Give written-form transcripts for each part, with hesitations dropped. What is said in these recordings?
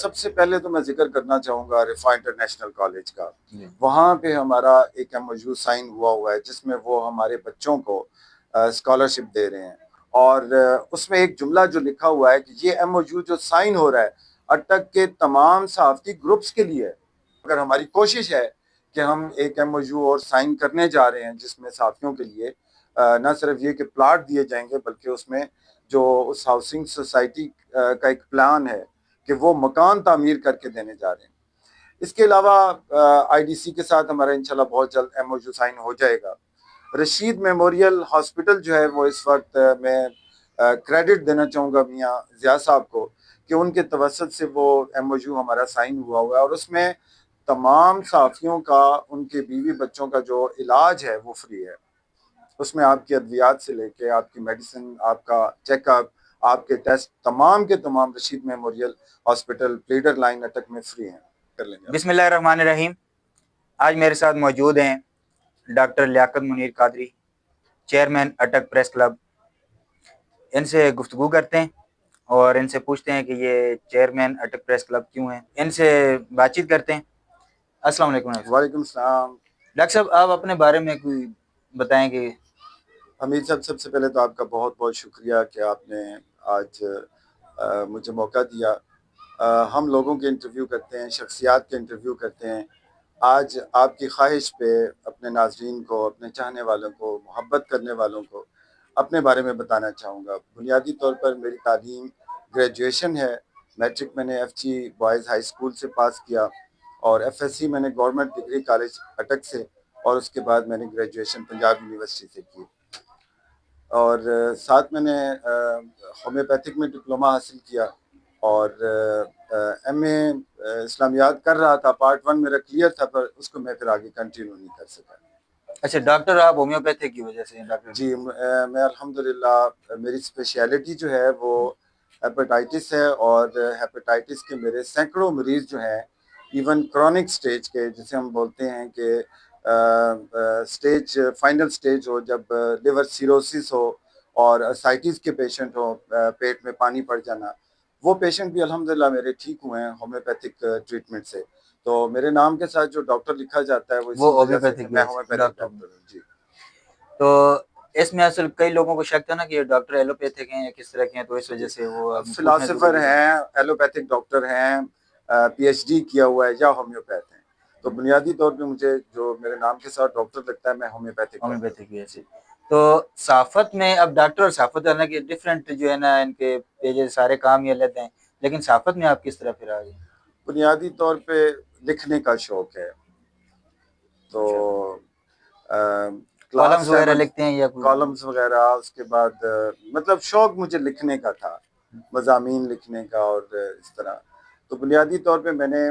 सबसे पहले तो मैं जिक्र करना चाहूँगा रिफ़ा इंटरनेशनल कॉलेज का। जी। वहाँ पे हमारा एक एमओयू साइन हुआ है जिसमें वो हमारे बच्चों को स्कॉलरशिप दे रहे हैं और उसमें एक जुमला जो लिखा हुआ है कि ये एमओयू जो साइन हो रहा है अटक के तमाम सहाफ़ती ग्रुप्स के लिए है। अगर हमारी कोशिश है कि हम एक एमओयू और साइन करने जा रहे हैं जिसमें सहाफ़ियों के लिए न सिर्फ ये कि प्लाट दिए जाएंगे बल्कि उसमें जो उस हाउसिंग सोसाइटी का एक प्लान है कि वो मकान तामीर करके देने जा रहे हैं। इसके अलावा आईडीसी के साथ हमारा इंशाल्लाह बहुत जल्द एमओयू साइन हो जाएगा। रशीद मेमोरियल हॉस्पिटल जो है वो इस वक्त मैं क्रेडिट देना चाहूँगा मियाँ ज़िया साहब को कि उनके तवसत से वो एमओयू हमारा साइन हुआ है और उसमें तमाम सहाफ़ियों का उनके बीवी बच्चों का जो इलाज है वो फ्री है। उसमें आपकी अद्वियात से लेके आपकी मेडिसिन, आपका चेकअप, आपके टेस्ट तमाम के तमाम Rashid memorial hospital pleader line अटक में फ्री हैं। कर लेंगे। बिस्मिल्लाहिर्रहमानिर्रहीम। आज मेरे साथ मौजूद हैं डॉक्टर लियाकत मुनीर कादरी, चेयरमैन अटक प्रेस क्लब। इनसे गुफ्तगू करते हैं और इनसे पूछते हैं कि ये चेयरमैन अटक प्रेस क्लब क्यों है। इनसे बातचीत करते हैं। अस्सलाम वालेकुम डॉक्टर साहब। वालेकुम सलाम। डॉक्टर साहब, आप अपने बारे में कोई बताएं कि हमीद साहब, सबसे पहले तो आपका बहुत बहुत शुक्रिया कि आपने आज मुझे मौका दिया। हम लोगों के इंटरव्यू करते हैं, शख्सियात के इंटरव्यू करते हैं। आज आपकी ख्वाहिश पे अपने नाजरीन को, अपने चाहने वालों को, मोहब्बत करने वालों को अपने बारे में बताना चाहूँगा। बुनियादी तौर पर मेरी तालीम ग्रेजुएशन है। मैट्रिक मैंने एफजी बॉयज़ हाई स्कूल से पास किया और एफएससी मैंने गवर्नमेंट डिग्री कॉलेज अटक से और उसके बाद मैंने ग्रेजुएशन पंजाब यूनिवर्सिटी से की और साथ मैंने होम्योपैथिक में डिप्लोमा हासिल किया और एमए इस्लामियात कर रहा था। पार्ट 1 मेरा क्लियर था पर उसको मैं फिर आगे कंटिन्यू नहीं कर सका। अच्छा डॉक्टर, आप होम्योपैथिक की वजह से डॉक्टर? जी, मैं अल्हम्दुलिल्लाह मेरी स्पेशलिटी जो है वो हेपेटाइटिस है और हेपेटाइटिस के मेरे सैकड़ों मरीज़ जो हैं, इवन क्रॉनिक स्टेज के, जिसे हम बोलते हैं कि स्टेज फाइनल स्टेज हो, जब लिवर सिरोसिस हो और असाइटिस के पेशेंट हो, पेट में पानी पड़ जाना, वो पेशेंट भी अल्हम्दुलिल्लाह मेरे ठीक हुए हैं होम्योपैथिक ट्रीटमेंट से। तो मेरे नाम के साथ जो डॉक्टर लिखा जाता है वो वो इसी वजह से कि होम्योपैथिक मैं होम्योपैथिक डॉक्टर हैं। डॉक्टर हूँ। जी। तो इसमें असल कई लोगों को शक था ना कि ये डॉक्टर एलोपैथिक हैं या किस तरह के हैं, तो इस वजह से वो अब पूछना फिलासफर जरूरी था। हैं, एलोपैथिक डॉक्टर हैं, पीएचडी किया हुआ है या होम्योपैथ हैं। तो बुनियादी तौर पे मुझे जो मेरे नाम के साथ डॉक्टर लगता है, मैं होम्योपैथिक डॉक्टर हूँ। होम्योपैथिक की ऐसे तो साफत में अब डॉक्टर और साफत अलग के डिफरेंट जो है ना, इनके पेजेस सारे काम ये लेते हैं, लेकिन साफत में आप किस तरह फिर आ गए? बुनियादी तौर पे लिखने का शौक है, तो अच्छा, क्लास कॉलम्स वगैरह 7 लिखते हैं या कोई? कॉलम्स वगैरह, उसके बाद मतलब शौक मुझे लिखने का था, मज़ामीन लिखने का और इस तरह। तो बुनियादी तौर पे मैंने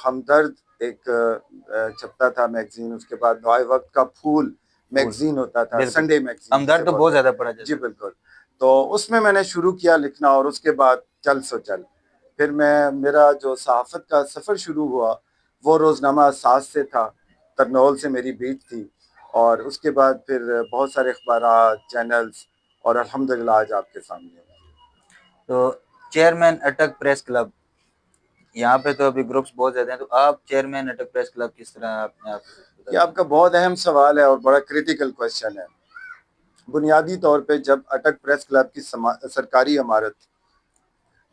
हमदर्द एक छपता था मैगज़ीन, उसके बाद नए वक्त का फूल फूल, मैगज़ीन होता था, बिल्कुल। संडे मैगज़ीन जिसे हमदर्द तो बहुत बोलते हैं। ज्यादा पढ़ा जी जाता था। बिल्कुल। तो उसमें मैंने शुरू किया लिखना और उसके बाद चल सो चल। फिर मेरा जो सहाफ़त का सफ़र शुरू हुआ वो रोज़नामा असास से था, करनौल से मेरी बीट थी और उसके बाद फिर बहुत सारे अखबारात, चैनल्स और अल्हम्दुलिल्लाह आज आपके सामने हूँ। तो चेयरमैन अटक प्रेस क्लब, यहाँ पे तो अभी ग्रुप्स बहुत ज्यादा हैं, तो आप चेयरमैन अटक प्रेस क्लब किस तरह आपने आप ये आपका बहुत अहम सवाल है और बड़ा क्रिटिकल क्वेश्चन है। बुनियादी तौर पे जब अटक प्रेस क्लब की सरकारी इमारत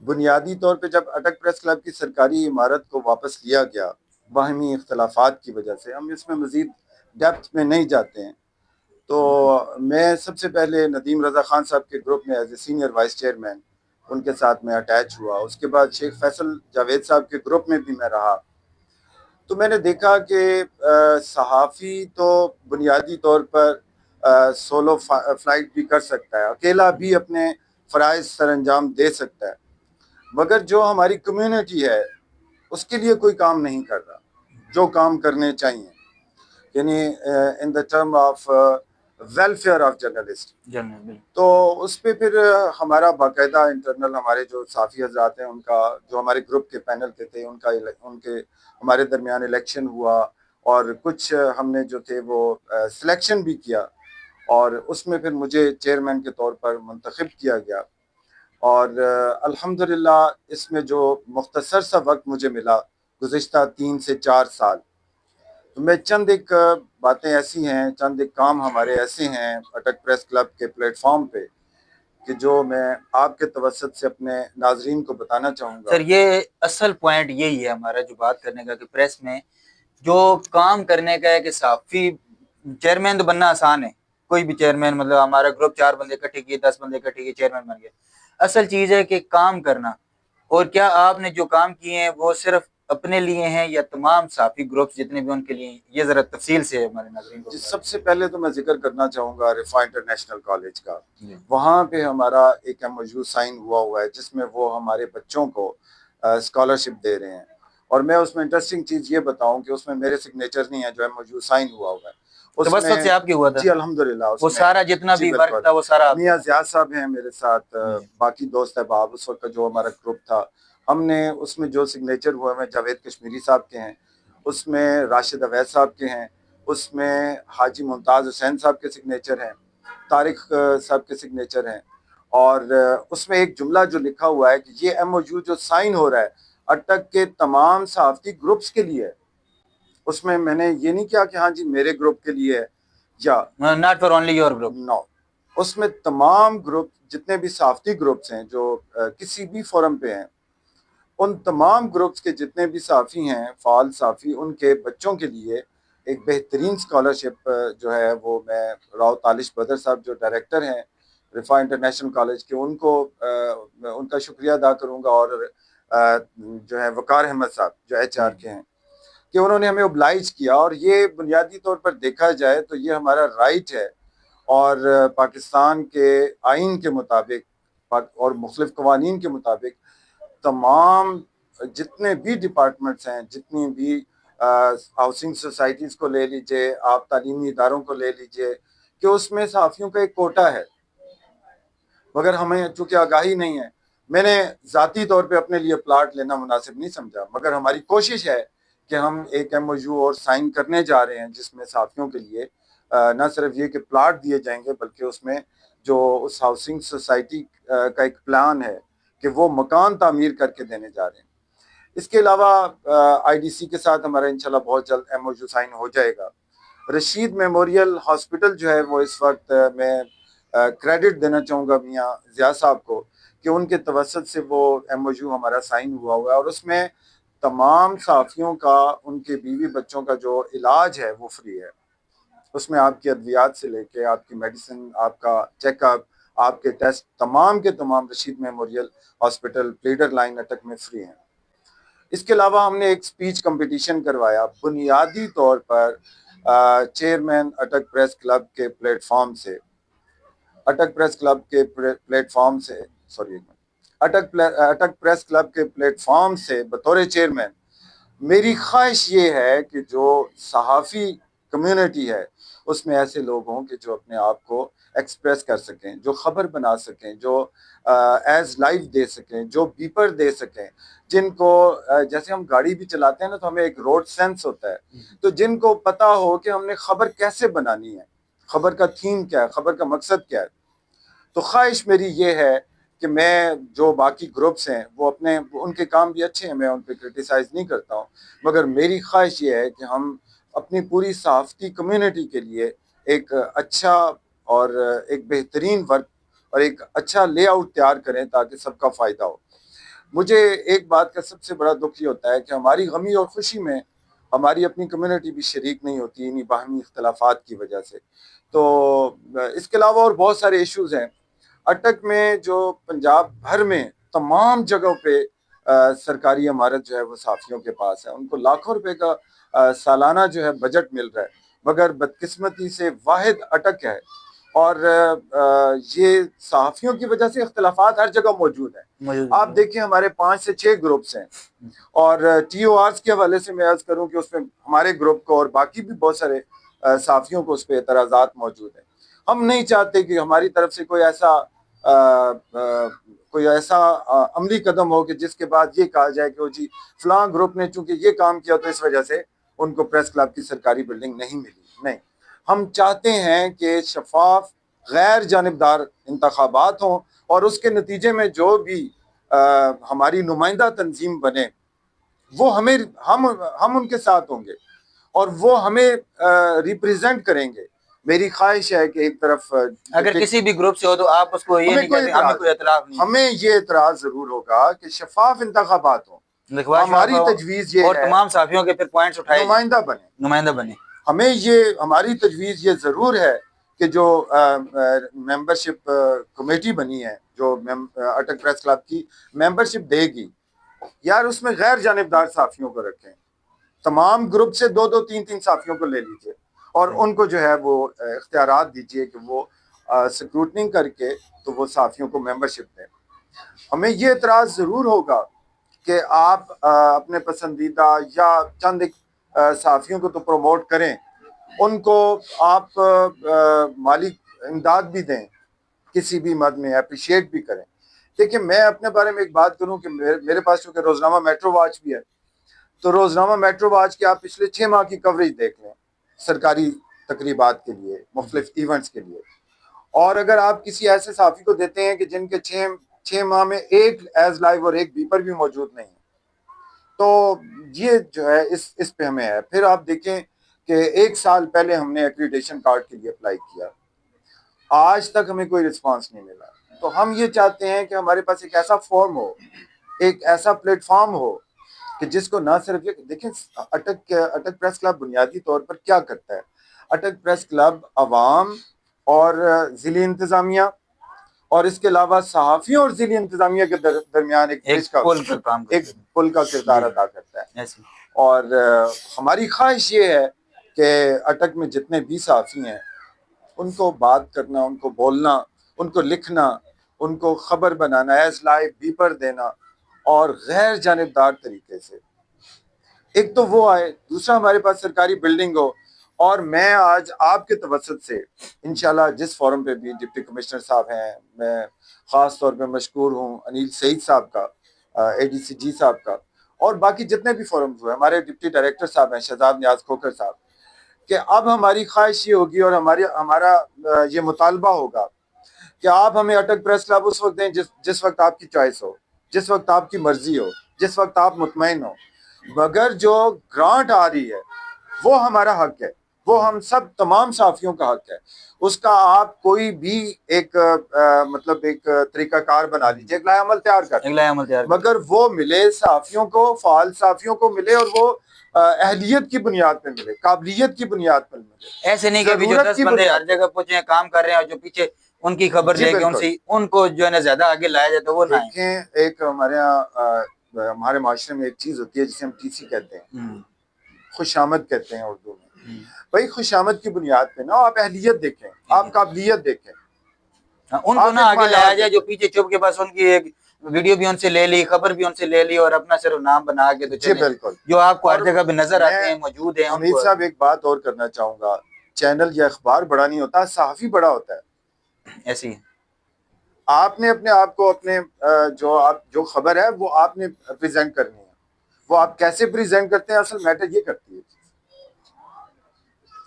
बुनियादी तौर पे जब अटक प्रेस क्लब की सरकारी इमारत को वापस लिया गया, बाहमी इख्तलाफात की वजह से, हम इसमें मज़ीद डेप्थ में नहीं जाते हैं, तो मैं सबसे पहले नदीम रज़ा खान साहब के ग्रुप में as a senior vice chairman उनके साथ में अटैच हुआ। उसके बाद शेख फैसल जावेद साहब के ग्रुप में भी मैं रहा। तो मैंने देखा कि सहाफ़ी तो बुनियादी तौर पर सोलो फ्लाइट भी कर सकता है, अकेला भी अपने फ़राइज़ सर अंजाम दे सकता है, मगर जो हमारी कम्युनिटी है उसके लिए कोई काम नहीं कर रहा जो काम करने चाहिए, यानी in the term of welfare of journalist. General? तो उस पे फिर हमारा बाकायदा इंटरनल हमारे जो साफ़ी हजरात हैं उनका, जो हमारे ग्रुप के पैनल के थे, उनके हमारे दरमियान इलेक्शन हुआ और कुछ हमने जो थे वो सिलेक्शन भी किया और उसमें फिर मुझे चेयरमैन के तौर पर मुंतखब किया गया। और अल्हम्दुलिल्लाह इसमें जो मुख्तसर सा वक्त मुझे मिला गुज़िश्ता 3 से 4 साल, तो मैं चंद एक बातें ऐसी हैं, चंद एक काम हमारे ऐसे हैं अटक प्रेस क्लब के प्लेटफॉर्म पे कि जो मैं आपके तवसत से अपने नाजरीन को बताना चाहूँगा। सर ये असल पॉइंट यही है हमारा जो बात करने का कि प्रेस में जो काम करने का है कि साफी चेयरमैन तो बनना आसान है, कोई भी चेयरमैन, मतलब हमारा ग्रुप 4 बंदे इकट्ठे किए, 10 बंदे इकट्ठे किए, चेयरमैन बन गए। असल चीज है कि काम करना। और क्या आपने जो काम किए हैं वो सिर्फ अपने लिए हैं या तमाम साफी ग्रुप्स जितने भी उनके लिए, ये जरा तफसील से हमारे नाज़रीन को जी, बता सबसे पहले तो मैं जिक्र करना चाहूँगा रिफा इंटरनेशनल कॉलेज का। वहाँ पे हमारा एक एमओयू साइन हुआ है जिसमें वो हमारे बच्चों को स्कॉलरशिप दे रहे हैं। और मैं उसमें इंटरेस्टिंग चीज़ ये बताऊँ कि उसमें मेरे सिग्नेचर नहीं है, जो एमओयू साइन हुआ है तवसत से उसमें। आपकी हुआ था जी अल्हम्दुलिल्लाह वो उसमें। सारा जितना जी भी वर्क बिल्कुल। था वो सारा आपका मियाँ था। ज़ियाद साहब हैं मेरे साथ, बाकी दोस्त अहबाब उस वक्त का जो हमारा ग्रुप था, हमने उसमें जो सिग्नेचर हुए हैं जावेद कश्मीरी साहब के हैं, उसमें राशिद अवैध साहब के हैं, उसमें हाजी मुमताज़ हुसैन साहब के सिग्नेचर हैं, तारिक साहब के सिग्नेचर हैं। और उसमें एक जुमला जो लिखा हुआ है कि ये एमओयू जो साइन हो रहा है अटक के तमाम सहाफ़ती ग्रुप्स के लिए है। उसमें मैंने ये नहीं किया कि हाँ जी मेरे ग्रुप के लिए है या not for only your group. No, उसमें तमाम ग्रुप जितने भी सहाफ़ती ग्रुप्स हैं जो किसी भी फोरम पे हैं, उन तमाम ग्रुप्स के जितने भी साफ़ी हैं, फ़ाल साफ़ी, उनके बच्चों के लिए एक बेहतरीन स्कॉलरशिप जो है वो मैं राव तालिश बदर साहब जो डायरेक्टर हैं रिफ़ा इंटरनेशनल कॉलेज के, उनको मैं उनका शुक्रिया अदा करूँगा। और जो है वक़ार अहमद साहब जो एचआर के हैं कि उन्होंने हमें ओब्लाइज किया। और ये बुनियादी तौर पर देखा जाए तो ये हमारा राइट है। और पाकिस्तान के आइन के मुताबिक और मुख्तलिफ कवानीन के मुताबिक तमाम जितने भी डिपार्टमेंट्स हैं, जितनी भी हाउसिंग सोसाइटीज़ को ले लीजिए, आप तालीमी इदारों को ले लीजिए, कि उसमें सहाफ़ियों का एक कोटा है। मगर हमें चूँकि आगाही नहीं है, मैंने ज़ाती तौर पे अपने लिए प्लाट लेना मुनासिब नहीं समझा। मगर हमारी कोशिश है कि हम एक एमओयू और साइन करने जा रहे हैं जिसमें साथियों के लिए न सिर्फ ये कि प्लाट दिए जाएंगे, बल्कि उसमें जो उस हाउसिंग सोसाइटी का एक प्लान है कि वो मकान तामीर करके देने जा रहे हैं। इसके अलावा आईडीसी के साथ हमारा इंशाल्लाह बहुत जल्द एमओयू साइन हो जाएगा। रशीद मेमोरियल हॉस्पिटल जो है वो इस वक्त मैं क्रेडिट देना चाहूँगा मियाँ ज़िया साहब को कि उनके तवसत से वो एमओयू हमारा साइन हुआ है। और उसमें तमाम साफियों का, उनके बीवी बच्चों का जो इलाज है वो फ्री है। उसमें आपकी अद्वियात से लेके आपकी मेडिसिन, आपका चेकअप, आपके टेस्ट, तमाम के तमाम Rashid memorial hospital pleader line अटक में फ्री हैं। इसके अलावा हमने एक स्पीच कंपटीशन करवाया बुनियादी तौर पर चेयरमैन अटक प्रेस क्लब के प्लेटफॉर्म से, अटक प्रेस क्लब के प्लेटफॉर्म से, सॉरी, अटक प्रेस क्लब के प्लेटफॉर्म से बतौर चेयरमैन मेरी ख्वाहिश ये है कि जो सहाफ़ी कम्युनिटी है उसमें ऐसे लोग हों कि जो अपने आप को एक्सप्रेस कर सकें, जो खबर बना सकें, जो एज लाइव दे सकें, जो बीपर दे सकें, जिनको जैसे हम गाड़ी भी चलाते हैं ना तो हमें एक रोड सेंस होता है, तो जिनको पता हो कि हमने खबर कैसे बनानी है, खबर का थीम क्या है, खबर का मकसद क्या है। तो ख्वाहिश मेरी ये है कि मैं, जो बाकी ग्रुप्स हैं वो अपने, उनके काम भी अच्छे हैं, मैं उन पर क्रिटिसाइज़ नहीं करता हूँ, मगर मेरी ख्वाहिश ये है कि हम अपनी पूरी सहाफ़ती कम्युनिटी के लिए एक अच्छा और एक बेहतरीन वर्क और एक अच्छा लेआउट तैयार करें ताकि सबका फ़ायदा हो। मुझे एक बात का सबसे बड़ा दुख ये होता है कि हमारी गमी और खुशी में हमारी अपनी कम्युनिटी भी शरीक नहीं होती इन्हीं बाहमी इख्तलाफात की वजह से। तो इसके अलावा और बहुत सारे इश्यूज़ हैं अटक में जो पंजाब भर में तमाम जगहों पे सरकारी इमारत जो है वो साफियों के पास है, उनको लाखों रुपए का सालाना जो है बजट मिल रहा है, मगर बदकिस्मती से वाहिद अटक है। और ये सहाफ़ियों की वजह से इख्तलाफात हर जगह मौजूद हैं। आप देखिए हमारे 5 से 6 ग्रुप्स हैं और TORs के हवाले से मैं अर्ज करूं कि उसमें हमारे ग्रुप को और बाकी भी बहुत सारे सहाफ़ियों को उस पर एतराज़ात मौजूद हैं। हम नहीं चाहते कि हमारी तरफ से कोई ऐसा अमली कदम हो कि जिसके बाद ये कहा जाए कि वो जी फलां ग्रुप ने चूंकि ये काम किया तो इस वजह से उनको प्रेस क्लब की सरकारी बिल्डिंग नहीं मिली। नहीं, हम चाहते हैं कि शफाफ गैर जानिबदार इंतखाबात हों और उसके नतीजे में जो भी हमारी नुमाइंदा तंजीम बने वो हम उनके साथ होंगे और वो हमें रिप्रेजेंट करेंगे। मेरी ख्वाहिश है कि एक तरफ अगर किसी भी ग्रुप से हो तो आप उसको ये नहीं कहते, हमें कोई एतराज नहीं, हमें ये एतराज जरूर होगा कि शफाफ इंतखाबात हो। हमारी तजवीज ये और है, तमाम साफियों के फिर पॉइंट्स उठाए, नुमाइंदा बने। हमें ये, हमारी तजवीज ये जरूर है कि जो मेंबरशिप कमेटी बनी है, जो अटक प्रेस क्लब की मेंबरशिप देगी, यार उसमें गैर जानिबदार साफियों को रखें। तमाम ग्रुप से दो दो तीन तीन साफियों को ले लीजिए और उनको जो है वो इख्तियारात दीजिए कि वो स्क्रूटनिंग करके तो वो साफियों को मेंबरशिप दें। हमें ये एतराज़ ज़रूर होगा कि आप अपने पसंदीदा या चंद एक साफियों को तो प्रमोट करें, उनको आप माली इमदाद भी दें, किसी भी मद में अप्रिशिएट भी करें। देखिए, मैं अपने बारे में एक बात करूं कि मेरे पास चूँकि रोज़नामा मेट्रो वॉच भी है, तो रोज़नामा मेट्रो वॉच के आप पिछले 6 माह की कवरेज देख लें सरकारी तकरीबात के लिए, मुख्तलिफ इवेंट्स के लिए। और अगर आप किसी ऐसे साफ़ी को देते हैं कि जिनके 6 माह में एक एज लाइव और एक बीपर भी मौजूद नहीं है, तो ये जो है इस पे हमें है। फिर आप देखें कि 1 साल पहले हमने एक्रीडेशन कार्ड के लिए अप्लाई किया, आज तक हमें कोई रिस्पांस नहीं मिला। तो हम ये चाहते हैं कि हमारे पास एक ऐसा फॉर्म हो, एक ऐसा प्लेटफॉर्म हो कि जिसको ना सिर्फ ये देखें, अटक प्रेस क्लब बुनियादी तौर पर क्या करता है। अटक प्रेस क्लब अवाम और ज़िली इंतज़ामिया और इसके अलावा सहाफ़ियों और ज़िली इंतज़ामिया के दरमियान एक पुल का किरदार अदा करता है। और हमारी ख्वाहिश ये है कि अटक में जितने भी सहाफ़ी हैं उनको बात करना, उनको बोलना, उनको लिखना, उनको खबर बनाना, एज लाइव बीपर देना और गैर जानिबदार तरीके से। एक तो वो आए, दूसरा हमारे पास सरकारी बिल्डिंग हो। और मैं आज आपके तवज्जुद से इंशाल्लाह जिस फोरम पे भी डिप्टी कमिश्नर साहब हैं, मैं ख़ास तौर पे मशकूर हूँ अनिल सईद साहब का, ADCG साहब का, और बाकी जितने भी फोरम्स हुए, हमारे डिप्टी डायरेक्टर साहब हैं शहजाद नियाज खोकर साहब, कि अब हमारी ख्वाहिश ये होगी और हमारा ये मुतालबा होगा कि आप हमें अटक प्रेस क्लब उस वक्त दें जिस वक्त आपकी चॉइस हो, जिस वक्त आपकी मर्जी हो, जिस वक्त आप मुतमईन हो। मगर जो ग्रांट आ रही है वो हमारा हक है, वो हम सब तमाम साफियों का हक है। उसका आप कोई भी एक मतलब एक तरीकाकार बना लीजिए, एक लाएअमल तैयार कर, मगर वो मिले साफियों को, फाल साफियों को मिले, और वो अहलियत की बुनियाद पर मिले, काबिलियत की बुनियाद पर मिले। ऐसे नहीं कि अभी जो 10 बंदे हर जगह पहुंचे काम कर रहे हैं और जो पीछे उनकी खबर लेके उनको जो है ना ज्यादा आगे लाया जाए, तो वो ना। एक हमारे यहाँ हमारे माशरे में एक चीज होती है जिसे हम TC कहते हैं, खुशामद कहते हैं उर्दू में। भाई खुशामद की बुनियाद पे ना आप अहलियत देखें, आप काबिलियत देखें, उनको ना आगे लाया जाए। जो पीछे चुप के पास उनकी एक वीडियो भी उनसे ले ली, खबर भी उनसे ले ली और अपना सिर्फ नाम बना के तो चले। बिल्कुल, जो आपको हर जगह पे नजर आते हैं, मौजूद हैं। अमीर साहब, एक बात और करना चाहूंगा, चैनल या अखबार बड़ा नहीं होता, सहाफी बड़ा होता है। ऐसी आपने अपने आप को, अपने जो खबर है वो आपने प्रेजेंट करनी है। वो आप कैसे प्रेजेंट करते हैं, असल मैटर ये करती है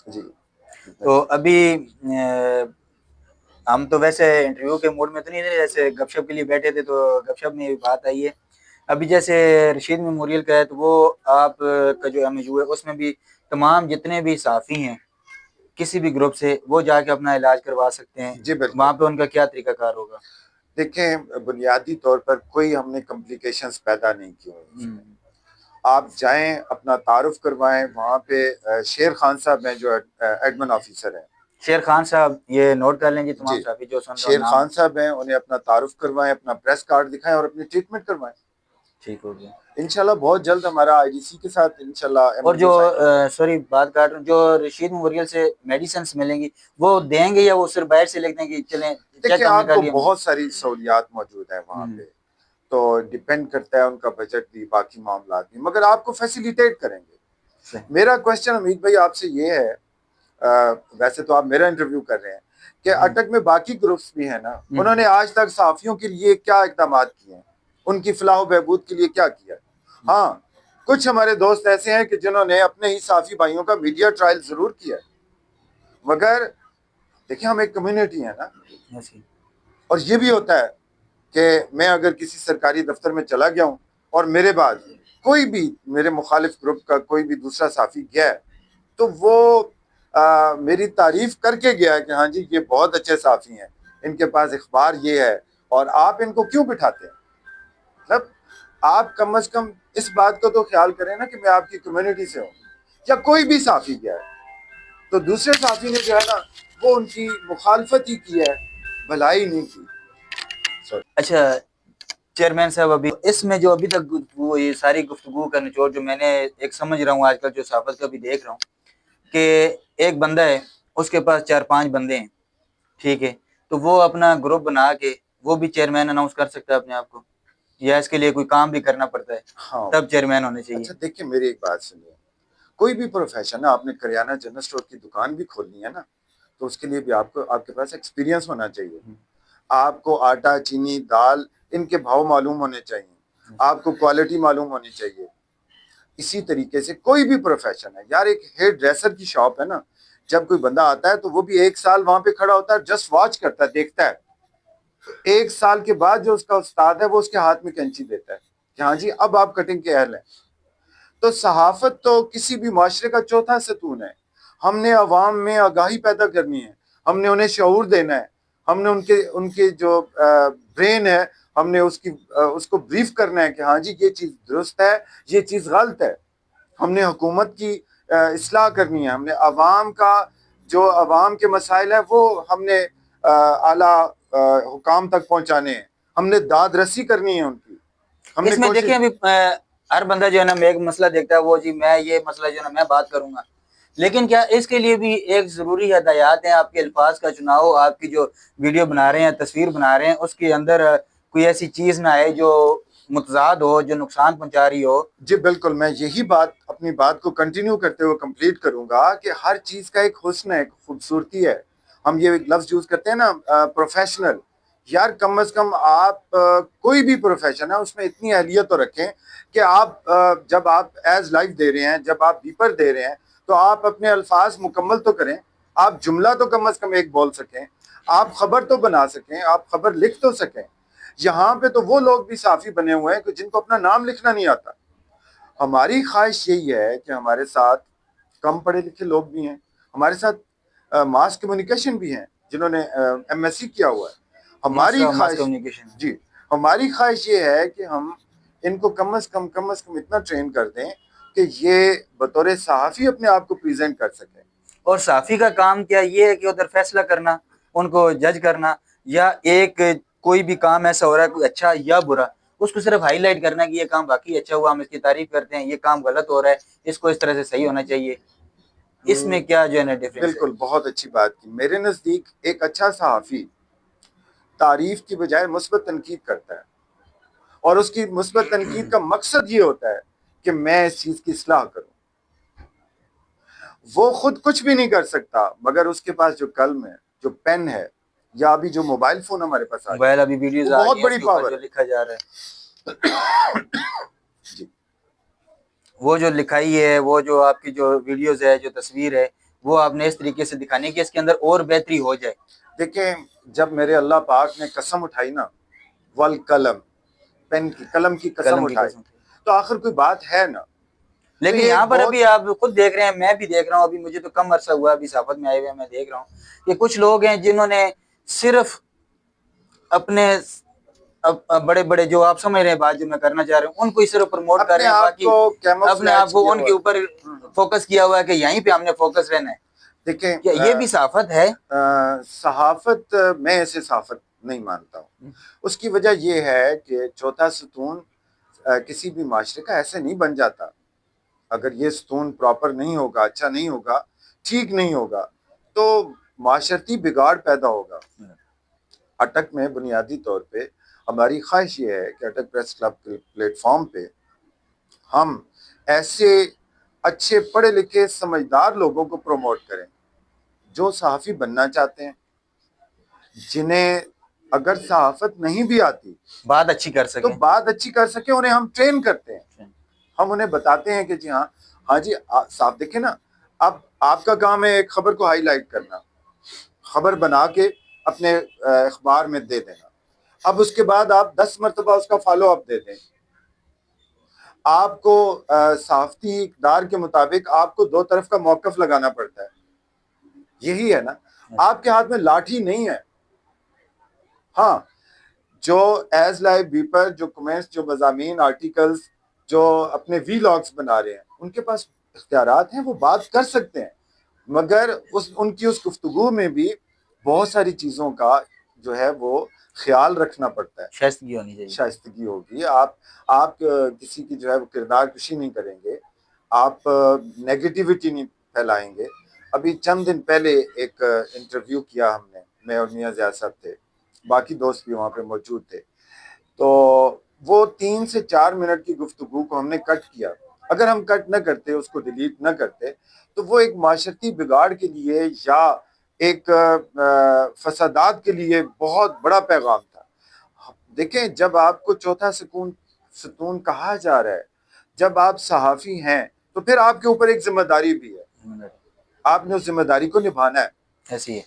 जी। तो अभी हम तो वैसे इंटरव्यू के मूड में तो नहीं थे, जैसे गपशप के लिए बैठे थे, तो गपशप में बात आई है। अभी जैसे रशीद मेमोरियल का है, तो वो आप का जो MOU है उसमें भी तमाम जितने भी साफ़ी हैं किसी भी ग्रुप से, वो जाके अपना इलाज करवा सकते हैं जी। बिल्कुल, वहाँ पे उनका क्या तरीकाकार होगा? देखें, बुनियादी तौर पर कोई हमने कॉम्प्लिकेशंस पैदा नहीं की हुई। आप जाएं, अपना तारुफ करवाएं। वहाँ पे शेर खान साहब हैं जो एडमिन ऑफिसर हैं। शेर खान साहब, ये नोट कर लेंगे तमाम साफी जो सुन रहे हैं। शेर खान साहब हैं, उन्हें अपना तारुफ करवाएं, अपना प्रेस कार्ड दिखाएं और अपनी ट्रीटमेंट करवाएं। ठीक हो गया इंशाल्लाह। बहुत जल्द हमारा IDC के साथ इंशाल्लाह। और जो सॉरी बात काट रहा हूँ, जो रशीद मेमोरियल से मेडिसिन मिलेंगी वो देंगे या वो सिर्फ बाहर से लिख देंगे? चलें, देखिए, आपको बहुत सारी सहूलियात मौजूद है वहाँ पे, तो डिपेंड करता है उनका बजट भी, बाकी मामला भी, मगर आपको फैसिलिटेट करेंगे। मेरा क्वेश्चन अमीद भाई आपसे ये है, वैसे तो आप मेरा इंटरव्यू कर रहे हैं, कि अटक में बाकी ग्रुप्स भी हैं ना, उन्होंने आज तक साफियों के लिए क्या इक़दाम किए हैं, उनकी फलाह बहबूद के लिए क्या किया? हाँ, कुछ हमारे दोस्त ऐसे हैं कि जिन्होंने अपने ही साफी भाइयों का मीडिया ट्रायल जरूर किया, मगर देखिए हम एक कम्युनिटी है ना, Yes, जी। और ये भी होता है कि मैं अगर किसी सरकारी दफ्तर में चला गया हूँ और मेरे बाद कोई भी मेरे मुखालिफ ग्रुप का कोई भी दूसरा साफी गया है, तो वो मेरी तारीफ करके गया है कि हाँ जी ये बहुत अच्छे साफी हैं, इनके पास इख्बार ये है, और आप इनको क्यों बिठाते हैं? मतलब आप कम से कम इस बात को तो ख्याल करें ना कि मैं आपकी कम्युनिटी से हूँ, या कोई भी साफी गया है तो दूसरे साथी ने जो है ना वो उनकी मुखालफत ही की है, भलाई नहीं की। अच्छा चेयरमैन साहब, अभी इसमें जो अभी तक वो ये सारी गुफ्तगू का निचोड़ जो मैंने एक समझ रहा हूँ आजकल जो सहाफत का भी देख रहा हूँ कि एक बंदा है, उसके पास 4-5 बंदे हैं, ठीक है, तो वो अपना ग्रुप बना के वो भी चेयरमैन अनाउंस कर सकता है अपने आप को, या इसके लिए कोई काम भी करना पड़ता है हाँ, तब चेयरमैन होने चाहिए? अच्छा देखिए मेरी एक बात सुनिए, कोई भी प्रोफेशन है, आपने करियाना जनरल स्टोर की दुकान भी खोलनी है ना, तो उसके लिए भी आपको आपके पास एक्सपीरियंस होना चाहिए। आपको आटा, चीनी, दाल इनके भाव मालूम होने चाहिए, आपको क्वालिटी मालूम होनी चाहिए। इसी तरीके से कोई भी प्रोफेशन है यार, एक हेयर ड्रेसर की शॉप है ना, जब कोई बंदा आता है तो वो भी 1 साल वहां पे खड़ा होता है, जस्ट वॉच करता है, देखता है। 1 साल के बाद जो उसका उस्ताद है वो उसके हाथ में कैंची देता है कि हाँ जी अब आप कटिंग के अहल हैं। तो सहाफत तो किसी भी माशरे का चौथा सतून है। हमने अवाम में आगाही पैदा करनी है, हमने उन्हें शऊर देना है, हमने उनके उनके जो ब्रेन है हमने उसको ब्रीफ करना है कि हाँ जी ये चीज़ दुरुस्त है, ये चीज़ गलत है। हमने हुकूमत की इस्लाह करनी है, हमने अवाम का जो अवाम के मसाइल है वो हमने आला हुकाम तक पहुंचाने हैं, हमने दाद रसी करनी है उनकी। हमने इसमें देखिए अभी हर बंदा जो है ना एक मसला देखता है, वो जी मैं ये मसला जो है ना मैं बात करूंगा, लेकिन क्या इसके लिए भी एक जरूरी हदायत है? आपके अल्फाज का चुनाव, आपकी जो वीडियो बना रहे हैं, तस्वीर बना रहे हैं, उसके अंदर कोई ऐसी चीज ना आए जो मुतजाद हो, जो नुकसान पहुंचा रही हो। जी बिल्कुल, मैं यही बात अपनी बात को कंटिन्यू करते हुए कंप्लीट करूंगा कि हर चीज का एक हुस्न है, एक खूबसूरती है। हम ये एक लफ्ज यूज करते हैं ना प्रोफेशनल, यार कम से कम आप कोई भी प्रोफेशन है उसमें इतनी अहलियत तो रखें कि आप जब आप एज लाइफ दे रहे हैं, जब आप बीपर दे रहे हैं, तो आप अपने अल्फाज मुकम्मल तो करें, आप जुमला तो कम से कम एक बोल सकें, आप खबर तो बना सकें, आप खबर लिख तो सकें। यहाँ पे तो वो लोग भी साफी बने हुए हैं कि जिनको अपना नाम लिखना नहीं आता। हमारी ख्वाहिश यही है कि हमारे साथ कम पढ़े लिखे लोग भी हैं, हमारे साथ मास कम्युनिकेशन भी हैं जिन्होंने एमएससी किया हुआ है। हमारी मास ख्वाहिश कम्युनिकेशन। जी, हमारी ख्वाहिश ये है कि हम इनको कम से कम इतना ट्रेन कर दें कि ये बतौर सहाफ़ी अपने आप को प्रेजेंट कर सकें। और साफी का काम क्या ये है कि उधर फैसला करना, उनको जज करना, या एक कोई भी काम ऐसा हो रहा है कोई अच्छा या बुरा, उसको सिर्फ हाईलाइट करना कि ये काम वाकई अच्छा हुआ, हम इसकी तारीफ करते हैं, ये काम गलत हो रहा है, इसको इस तरह से सही होना चाहिए। इसमें क्या जो है ना डिफरेंस है? बिल्कुल, बहुत अच्छी बात की। मेरे नज़दीक एक अच्छा सहाफ़ी तारीफ की बजाय मुस्बत तनकीद करता है, और उसकी मुस्बत तनकीद का मकसद ये होता है कि मैं इस चीज़ की इस्लाह करूं। वो खुद कुछ भी नहीं कर सकता, मगर उसके पास जो कलम है, जो पेन है, या अभी जो मोबाइल फोन हमारे पास आ मोबाइल अभी वीडियोस वो आ बहुत रही हैं, बड़ी उसके ऊपर पावर जो है। लिखा जा रहा है जी, वो जो लिखाई है, वो जो आपकी जो वीडियोस है, जो तस्वीर है, वो आपने इस तरीके से दिखाने की इसके अंदर और बेहतरी हो जाए। देखें जब मेरे अल्लाह पाक ने कसम उठाई ना, वल कलम, पेन की कलम की कसम कलम की उठाई, कसम। तो आखिर कोई बात है ना। तो लेकिन ये यहाँ एक पर बहुत अभी आप खुद देख रहे हैं, मैं भी देख रहा हूँ, अभी मुझे तो कम अरसा हुआ अभी साफत में आए हुए, मैं देख रहा हूँ कि कुछ लोग हैं जिन्होंने सिर्फ अपने बड़े बड़े जो आप समझ रहे हैं बात जो मैं करना चाह रहा हूँ, उनको ही सिर्फ प्रमोट कर अपने रहे हैं, आप बाकी को अपने आप कैमोफ्लेज को किया हुआ उनके है। ऊपर फोकस किया हुआ है कि यहीं पे हमने फोकस रहना है। देखें क्या ये भी साफत है? सहाफत मैं इसे सहाफत नहीं मानता हूँ। उसकी वजह यह है कि चौथा सतून किसी भी माशरे का ऐसे नहीं बन जाता। अगर ये सतून प्रॉपर नहीं होगा, अच्छा नहीं होगा, ठीक नहीं होगा, तो माशरती बिगाड़ पैदा होगा। अटक में बुनियादी तौर पे हमारी ख्वाहिश ये है कि अटक प्रेस क्लब के प्लेटफॉर्म पे हम ऐसे अच्छे पढ़े लिखे समझदार लोगों को प्रमोट करें जो सहाफ़ी बनना चाहते हैं, जिन्हें अगर सहाफ़त नहीं भी आती बात अच्छी कर तो सके। बात अच्छी कर सके, उन्हें हम ट्रेन करते हैं। हम उन्हें बताते हैं कि जी हाँ, हाँ जी साहब देखें ना, अब आपका काम है एक खबर को हाईलाइट करना, खबर बना के अपने अखबार में दे देना। अब उसके बाद आप 10 मरतबा उसका फॉलो अप दे दें। आपको सहाफ़ती इक़दार के मुताबिक आपको दो तरफ का मौक़िफ़ लगाना पड़ता है, यही है ना। आपके हाथ में लाठी नहीं है। हाँ, जो एज लाइव वीपर, जो कमेंट्स, जो मज़ामीन, आर्टिकल्स, जो अपने वीलॉग्स बना रहे हैं, उनके पास इख्तियारात हैं, वो बात कर सकते हैं, मगर उनकी उस गुफ्तगू में भी बहुत सारी चीज़ों का जो है वो ख्याल रखना पड़ता है। शाइस्तगी होनी चाहिए। शाइस्तगी होगी। आप किसी की जो है वो किरदार कुशी नहीं करेंगे, आप नेगेटिविटी नहीं फैलाएंगे। अभी चंद दिन पहले एक इंटरव्यू किया हमने, मैं और मियां ज़िया साहब थे, बाकी दोस्त भी वहाँ पे मौजूद थे। तो वो 3 से 4 मिनट की गुफ्तगू को हमने कट किया। अगर हम कट न करते, उसको डिलीट न करते, तो वो एक माशरती बिगाड़ के लिए या एक फसादात के लिए बहुत बड़ा पैगाम था। देखें, जब आपको चौथा सतून कहा जा रहा है, जब आप सहाफ़ी हैं, तो फिर आपके ऊपर एक जिम्मेदारी भी है, आपने उस जिम्मेदारी को निभाना है। ऐसी है।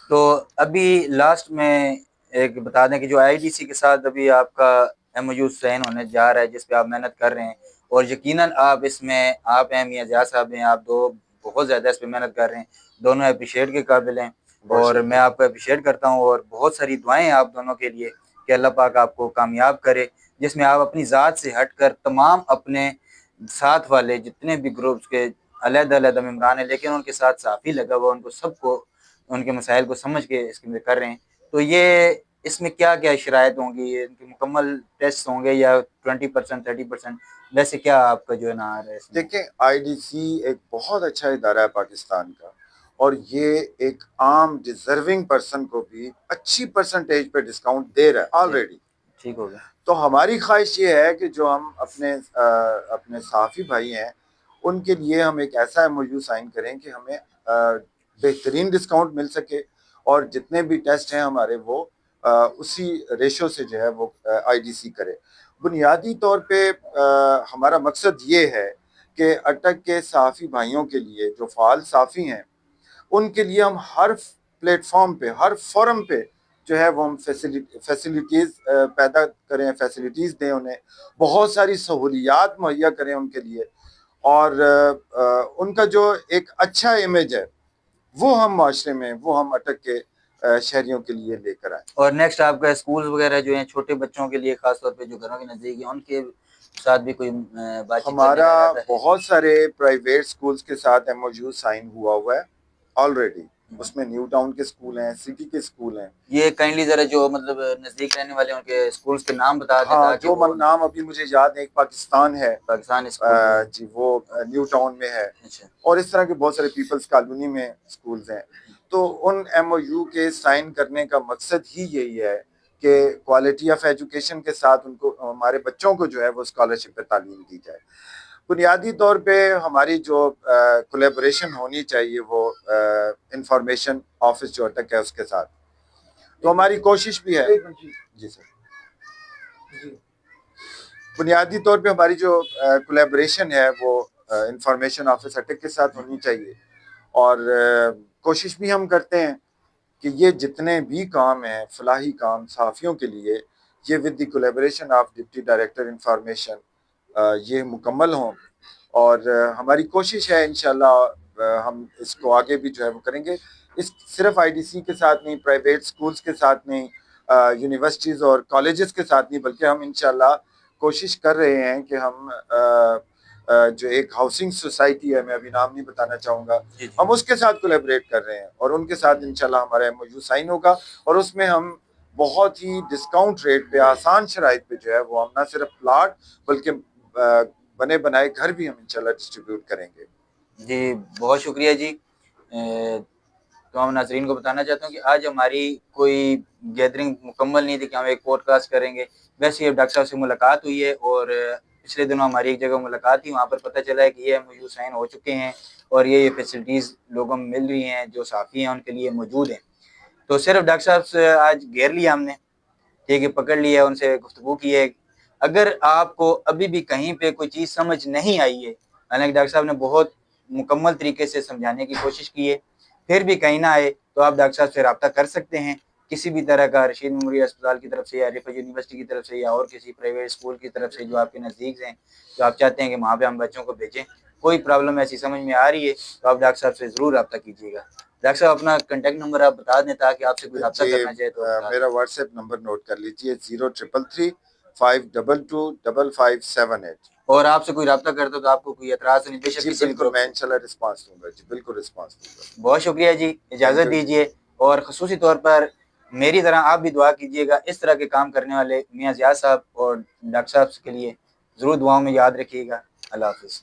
तो अभी लास्ट में एक बता दें कि जो आईडीसी के साथ अभी आपका एमओयू साइन होने जा रहा है, जिस पे आप मेहनत कर रहे हैं, और यकीनन आप इसमें, आप हैं, मियां ज़िया साहब हैं, आप दो बहुत ज़्यादा इस पे मेहनत कर रहे हैं, दोनों अप्रिशिएट के काबिल हैं, और मैं आपको अप्रिशिएट करता हूँ, और बहुत सारी दुआएं हैं आप दोनों के लिए कि अल्लाह पाक आपको कामयाब करे, जिसमें आप अपनी ज़ात से हटकर तमाम अपने साथ वाले जितने भी ग्रुप्स के अलग-अलग मेम्बरान हैं, लेकिन उनके साथ साफ़ी लगा हुआ, उनको सबको, उनके मसाइल को समझ के इसके कर रहे हैं। तो ये इसमें क्या-क्या शराइत होंगी? इनके मुकम्मल टेस्ट होंगे या 20% 30%, वैसे क्या आपका जो है ना आ रहा है इसमें? देखें, आईडीसी एक बहुत अच्छा इदारा है पाकिस्तान का, और ये एक आम डिजर्विंग पर्सन को भी अच्छी परसेंटेज पे डिस्काउंट दे रहा है ऑलरेडी। ठीक हो गया। तो हमारी ख्वाहिश ये है कि जो हम अपने सहाफ़ी भाई हैं, उनके लिए हम एक ऐसा एमओयू साइन करें कि हमें बेहतरीन डिस्काउंट मिल सके, और जितने भी टेस्ट हैं हमारे वो उसी रेशो से जो है वो आईडीसी करे। बुनियादी तौर पे हमारा मकसद ये है कि अटक के सहाफ़ी भाइयों के लिए, जो फ़ाल सहाफ़ी हैं, उनके लिए हम हर प्लेटफॉर्म पे, हर फोरम पे जो है वो हम फैसिलिटीज़ पैदा करें, फैसिलिटीज़ दें उन्हें, बहुत सारी सहूलियात मुहैया करें उनके लिए, और उनका जो एक अच्छा इमेज है वो हम माशरे में, वो हम अटक के शहरियों के लिए लेकर आए। और नेक्स्ट आपका स्कूल वगैरह जो हैं छोटे बच्चों के लिए, खास तौर पे जो घरों के नज़दीक हैं, उनके साथ भी कोई बातचीत? हमारा बहुत सारे प्राइवेट स्कूल्स के साथ एमओयू साइन हुआ है ऑलरेडी। उसमें न्यू टाउन के स्कूल हैं, सिटी के स्कूल हैं। ये काइंडली जरा जो मतलब नजदीक रहने वाले उनके स्कूल्स के नाम बता दें। हाँ, जो नाम अभी मुझे याद है, एक पाकिस्तान है, पाकिस्तान स्कूल जी, वो न्यू टाउन में है। अच्छा। और इस तरह के बहुत सारे पीपल्स कॉलोनी में स्कूल्स हैं। तो उन एमओयू के साइन करने का मकसद ही यही है कि क्वालिटी ऑफ एजुकेशन के साथ उनको, हमारे बच्चों को जो है वो स्कॉलरशिप पे तालीम दी जाए। बुनियादी तौर पे हमारी जो कोलैबोरेशन होनी चाहिए वो इंफॉर्मेशन ऑफिस जो अटक है उसके साथ, तो हमारी कोशिश भी है। जी सर। बुनियादी तौर पे हमारी जो कोलैबोरेशन है वो इंफॉर्मेशन ऑफिस अटक के साथ होनी चाहिए, और कोशिश भी हम करते हैं कि ये जितने भी काम हैं, फलाही काम सहाफ़ियों के लिए, ये with the collaboration of deputy director information ये मुकम्मल हों। और हमारी कोशिश है इंशाल्लाह हम इसको आगे भी जो है वो करेंगे। इस सिर्फ आईडीसी के साथ नहीं, प्राइवेट स्कूल्स के साथ नहीं, यूनिवर्सिटीज़ और कॉलेजेस के साथ नहीं, बल्कि हम इंशाल्लाह कोशिश कर रहे हैं कि हम जो एक हाउसिंग सोसाइटी है, मैं अभी नाम नहीं बताना चाहूँगा, हम उसके साथ कोलैबोरेट कर रहे हैं, और उनके साथ इंशाल्लाह हमारा एमओयू साइन होगा, और उसमें हम बहुत ही डिस्काउंट रेट पे, आसान शराइत पे जो है वो हम ना सिर्फ प्लाट बल्कि बने बनाए घर भी हम इंशाल्लाह डिस्ट्रीब्यूट करेंगे। जी, बहुत शुक्रिया जी। तो हम नाज़रीन को बताना चाहता हूँ कि आज हमारी कोई गैदरिंग मुकम्मल नहीं थी कि हम एक पॉडकास्ट करेंगे। वैसे ही डॉक्टर साहब से मुलाकात हुई है, और पिछले दिनों हमारी एक जगह मुलाकात थी, वहाँ पर पता चला है कि ये एमओयू साइन हो चुके हैं, और ये फैसिलिटीज़ लोगों में मिल रही हैं, जो साफ़ी हैं उनके लिए मौजूद हैं। तो सिर्फ डॉक्टर साहब से आज घेर लिया हमने, ठीक है, पकड़ लिया, उनसे गुफ्तगू की है। अगर आपको अभी भी कहीं पे कोई चीज़ समझ नहीं आई है, हालांकि डॉक्टर साहब ने बहुत मुकम्मल तरीके से समझाने की कोशिश की है, फिर भी कहीं ना आए तो आप डॉक्टर साहब से रब्ता कर सकते हैं। किसी भी तरह का रशीद मेमोरियल अस्पताल की तरफ से या रिफा यूनिवर्सिटी की तरफ से या और किसी प्राइवेट स्कूल की तरफ से जो आपके नज़दीक हैं, जो आप चाहते हैं कि वहाँ पे हम बच्चों को भेजें, कोई प्रॉब्लम ऐसी समझ में आ रही है तो आप डॉक्टर साहब से ज़रूर रब्ता कीजिएगा। डॉक्टर साहब अपना कॉन्टैक्ट नंबर आप बता दें ताकि आपसे कोई रब्ता जी, करना चाहे तो मेरा व्हाट्सएप नंबर नोट कर लीजिए 0333 522 5578। और आपसे कोई रब्ता करता तो आपको कोई एतराज़ नहीं, बेशक जी किसी भी बिल्कुल, ग्रुप मैं से। इंशाल्लाह रिस्पांस दूंगा जी, बिल्कुल रिस्पांस दूंगा। बहुत शुक्रिया जी, थैंक इजाज़त यू जी। दीजिए। और ख़ुसूसी तौर पर मेरी तरह आप भी दुआ कीजिएगा, इस तरह के काम करने वाले मियाँ ज़ियाद साहब और डॉक्टर साहब के लिए ज़रूर दुआओं में याद रखिएगा। अल्लाह हाफ़िज़।